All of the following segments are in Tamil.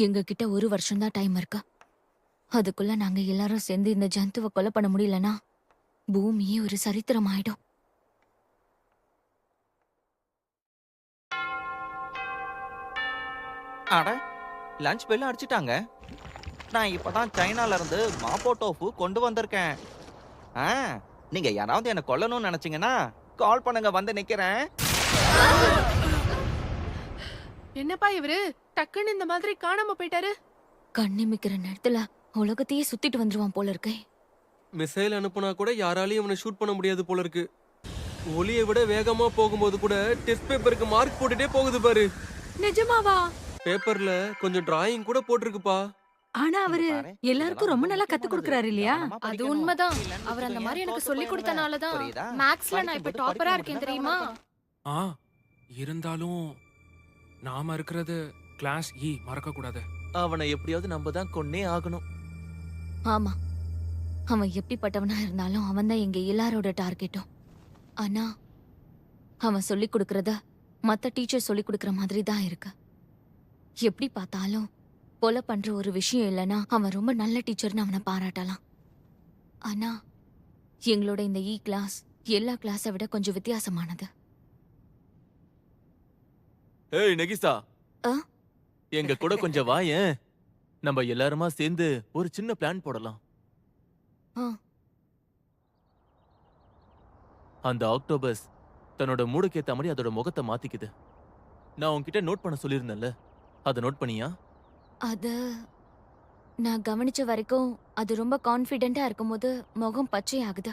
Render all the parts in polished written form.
எங்க கிட்ட 1 வருஷம் தான் டைம் இருக்கு. அதுக்குள்ள நாங்க எல்லாரும் சேர்ந்து இந்த ஜந்துவை கொலை பண்ண முடியலனா பூமியே ஒரு சரித்திரம் ஆயிடும். அட, லஞ்ச் பெல் அடிச்சிட்டாங்க. நான் இப்பதான் சைனால இருந்து மாப்போ டோஃபு கொண்டு வந்திருக்கேன். ஆ, நீங்க யாராவது என்ன கொல்லணும்னு நினைச்சீங்கன்னா கால் பண்ணுங்க, வந்து நிக்கிறேன். என்னப்பா இவரு டக்குன்னு இந்த மாதிரி காணாம போயிட்டாரு? கண்ணிமிக்கிற நேரத்துல உலகத்தையே சுத்திட்டு வந்துருவான் போல இருக்கே. மிசைல் அனுப்புனா கூட யாராலையும் இவனை ஷூட் பண்ண முடியாது போல இருக்கு. ஒலியை விட வேகமா போகும்போது கூட டெஸ்ட் பேப்பருக்கு மார்க் போட்டுட்டே போகுது பாரு. நிஜமாவா? பேப்பர்ல கொஞ்சம் டிராயிங் கூட போட்டிருக்குப்பா. ஆனா அவரு எல்லாருக்கும் ரொம்ப நல்லா கத்து கொடுக்கறாரு இல்லையா? அது உண்மைதான். அவர் அந்த மாதிரி எனக்கு சொல்லி கொடுத்தனாலதான் மேக்ஸ்ல நான் இப்ப டாப்பரா இருக்கேன் தெரியுமா? ஆ இருந்தாலும் நாம இருக்கிறது கிளாஸ் இ மறக்க கூடாது. அவனை எப்படியாவது நம்ம தான் கொன்னே ஆகணும். ஆமா, அவன் எப்படிப்பட்டவனா இருந்தாலும் அவன் தான் எங்க எல்லாரோட டார்கெட்டும். ஆனா அவன் சொல்லி கொடுக்கறத மத்த டீச்சர் சொல்லி கொடுக்கற மாதிரி தான் இருக்கு. எப்படி பார்த்தாலும் கொலை பண்ற ஒரு விஷயம் இல்லைன்னா அவன் ரொம்ப நல்ல டீச்சர்னு அவனை பாராட்டலாம். ஆனா எங்களோட இந்த இ கிளாஸ் எல்லா கிளாஸை விட கொஞ்சம் வித்தியாசமானது. ஏய் நெகிசா, ஆ? எங்க கூட கொஞ்சம் வாயேன். நம்ம எல்லாருமா சேர்ந்து ஒரு சின்ன பிளான் போடலாம். ஆ. அந்த ஆக்டோபஸ் தன்னோட மூடுக்கு ஏத்த மாதிரி அதோட முகத்தை மாத்திக்குது. நான் உன்கிட்ட நோட் பண்ண சொல்லியிருந்தேன்ல, அதை நோட் பண்ணியா? அது நான் கவனிச்ச வரைக்கும் அது ரொம்ப கான்ஃபிடென்ட்டா இருக்கும்போது முகம் பச்சை ஆகுது.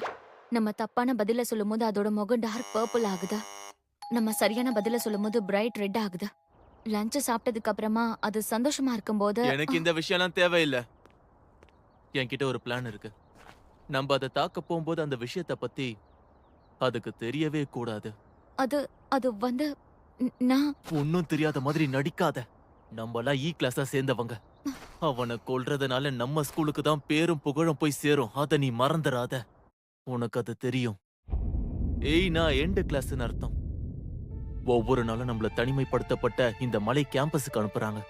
நம்ம தப்பான பதில சொல்லும்போது அதோட முகம் டார்க் பர்பிள் ஆகுது. நம்ம சரியான பதில சொல்லும்போது பிரைட் ரெட் ஆகுது. லஞ்ச் சாப்பிட்டதுக்கு அப்புறமா அது சந்தோஷமா இருக்கும்போது எனக்கு இந்த விஷயம்லாம் தேவையில்ல. என்கிட்ட ஒரு பிளான் இருக்கு. நம்ம அதை தாக்க போகும்போது அந்த விஷயத்தை பத்தி அதுக்கு தெரியவே கூடாது. அது அது வந்து நான் ஒன்னும் தெரியாத மாதிரி நடிக்காத. நம்மளா இ கிளாஸா சேர்ந்தவங்க. அவனை கொல்றதுனால நம்ம ஸ்கூலுக்கு தான் பேரும் புகழும் போய் சேரும். அத நீ மறந்துடாத. உனக்கு அது தெரியும். ஏய், நான் எண்டு கிளாஸ்னு அர்த்தம். ஒவ்வொரு நாளும் நம்மள தனிமைப்படுத்தப்பட்ட இந்த மலை கேம்பஸுக்கு அனுப்புறாங்க.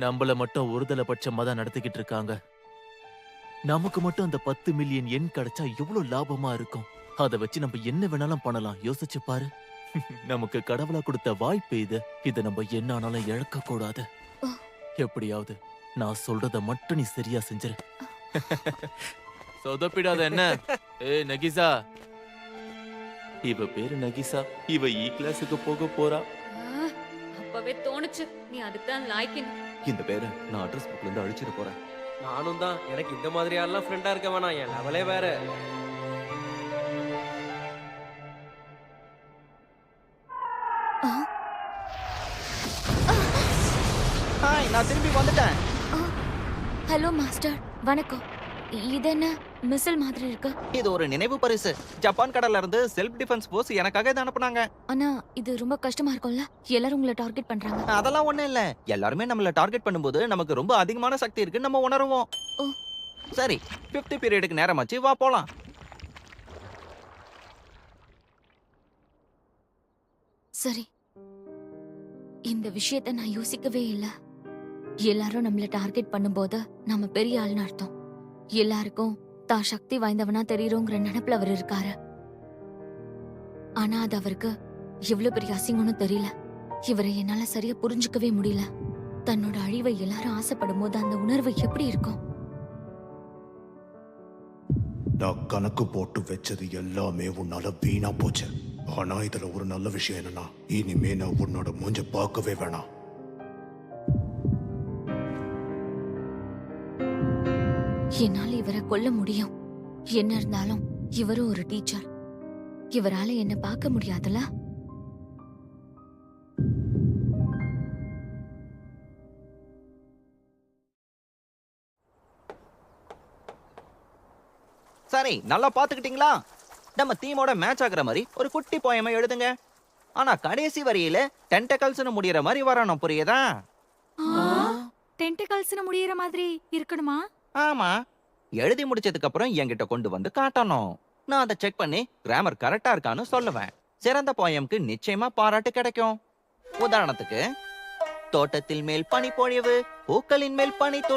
நம்மள மட்டும் ஒருதலை பட்சமா தான் நடத்திக்கிட்டு இருக்காங்க. நமக்கு மட்டும் அந்த 10 மில்லியன் எண் கிடைச்சா எவ்வளவு லாபமா இருக்கும். அதை வச்சு நம்ம என்ன வேணாலும் பண்ணலாம். யோசிச்சு பாரு. நமக்கு கடவுளா கொடுத்த வாய்ப்பு இது. இதை நம்ம என்ன ஆனாலும் இழக்க கூடாது. எப்படியாவது நான் சொல்றத மட்டும் நீ சரியா செஞ்சிரு. சொதப்பிடாத என்ன? ஏ நகிசா, இவ பேரு நகிசா. இவ இ கிளாஸுக்கு போக போறா. அப்பவே தோணுச்சு நீ அதுக்கு தான் லாய்க்கின். இந்த பேரை நான் அட்ரஸ் புக்ல இருந்து அழிச்சிட போறேன். நானும் தான். எனக்கு இந்த மாதிரி யாரெல்லாம் ஃப்ரெண்டா இருக்க வேணாம். என் லெவலே வேற. ஹாய், நான் திரும்பி வந்துட்டேன். ஹலோ மாஸ்டர், வணக்கம். இது என்ன மிசில் மாதிரி இருக்கு? இது ஒரு நினைவு பரிசு. ஜப்பான் கடல்ல இருந்து செல்ஃப் டிஃபென்ஸ் ஃபோர்ஸ் எனக்காக இதை அனுப்புனாங்க. ஆனா இது ரொம்ப கஷ்டமா இருக்கும்ல, எல்லாரும் உங்களை டார்கெட் பண்றாங்க. அதெல்லாம் ஒண்ணும் இல்ல. எல்லாருமே நம்மள டார்கெட் பண்ணும்போது நமக்கு ரொம்ப அதிகமான சக்தி இருக்குன்னு நம்ம உணருவோம். ஓ. சரி, 50 பீரியடுக்கு நேரமாச்சு, வா போலாம். சரி, இந்த விஷயத்தை நான் யோசிக்கவே இல்ல. எல்லாரும் நம்மள டார்கெட் பண்ணும்போது நாம பெரிய ஆள்னு அர்த்தம். எல்லாருக்கும் தான் சக்தி வாய்ந்தவனா தெரியுறோங்கிற நினைப்புல அவர் இருக்காரு. ஆனா அது அவருக்கு எவ்வளவு பெரிய அசிங்கம்னு தெரியல. இவரை என்னால சரியா புரிஞ்சுக்கவே முடியல. தன்னோட அழிவை எல்லாரும் ஆசைப்படும் போது அந்த உணர்வு எப்படி இருக்கும்? நான் கணக்கு போட்டு வச்சது எல்லாமே உன்னால வீணா போச்சு. ஆனா இதுல ஒரு நல்ல விஷயம் என்னன்னா, இனிமே நான் உன்னோட மூஞ்ச பார்க்கவே வேணாம். என்னால இவரை கொல்ல முடியும். என்ன இருந்தாலும் இவரும் ஒரு டீச்சர். இவரால என்ன பார்க்க முடியாதுல. சரி, நல்லா பாத்துக்கிட்டீங்களா? நம்ம தீமோட மேட்ச் ஆகுற மாதிரி ஒரு குட்டி போயமை எழுதுங்க. ஆனா கடைசி வரியில டென்டகல்ஸ்னு முடியற மாதிரி வரணும், புரியுதா? டென்டகல்ஸ்னு முடியற மாதிரி இருக்கணுமா? ஆமா, எழுதி முடிச்சதுக்கு அப்புறம் என்கிட்ட கொண்டு வந்து காட்டணும். நான் அதை செக் பண்ணி கிராமர் கரெக்டா இருக்கான்னு சொல்லுவேன். சிறந்த போயம்க்கு நிச்சயமா பாராட்டு கிடைக்கும். உதாரணத்துக்கு, தோட்டத்தில் மேல் பனிப்பொழிவு பூக்களின் மேல் பனி